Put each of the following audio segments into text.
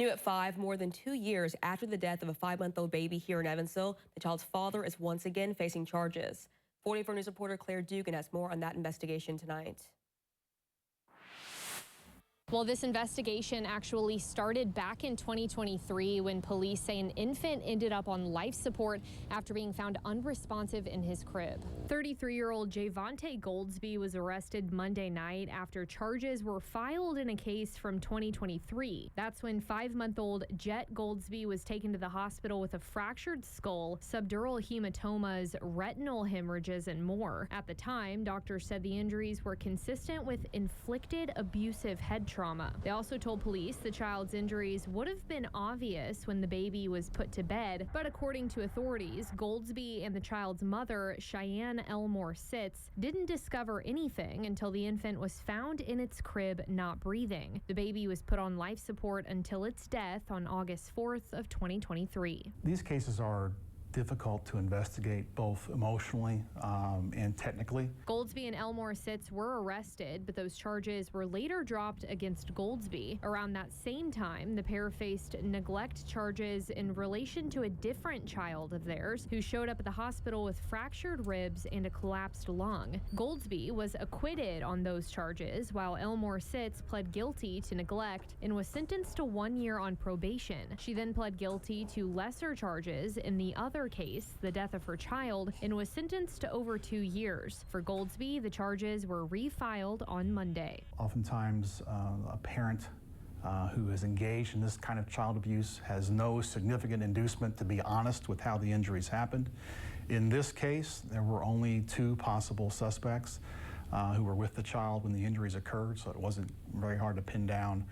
New at 5, more than 2 years after the death of a 5-month-old baby here in Evansville, the child's father is once again facing charges. 44 News reporter Claire Dugan has more on that investigation tonight. Well, this investigation actually started back in 2023 when police say an infant ended up on life support after being found unresponsive in his crib. 33-year-old Javontae Goldsby was arrested Monday night after charges were filed in a case from 2023. That's when 5-month-old Jet Goldsby was taken to the hospital with a fractured skull, subdural hematomas, retinal hemorrhages, and more. At the time, doctors said the injuries were consistent with inflicted abusive head trauma. They also told police the child's injuries would have been obvious when the baby was put to bed, but according to authorities, Goldsby and the child's mother, Cheyenne Elmore Sitz, didn't discover anything until the infant was found in its crib not breathing. The baby was put on life support until its death on August 4th of 2023. These cases are difficult to investigate both emotionally and technically. Goldsby and Elmore Sitz were arrested, but those charges were later dropped against Goldsby. Around that same time, the pair faced neglect charges in relation to a different child of theirs who showed up at the hospital with fractured ribs and a collapsed lung. Goldsby was acquitted on those charges, while Elmore Sitz pled guilty to neglect and was sentenced to 1 year on probation. She then pled guilty to lesser charges in the other case, the death of her child, and was sentenced to over 2 years. For Goldsby, the charges were refiled on Monday. Oftentimes, a parent who is engaged in this kind of child abuse has no significant inducement to be honest with how the injuries happened. In this case, there were only 2 possible suspects who were with the child when the injuries occurred, so it wasn't very hard to pin down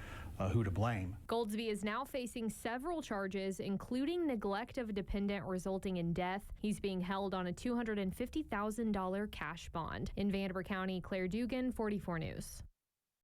who to blame. Goldsby is now facing several charges, including neglect of a dependent resulting in death. He's being held on a $250,000 cash bond. In Vanderbilt County, Claire Dugan, 44 News.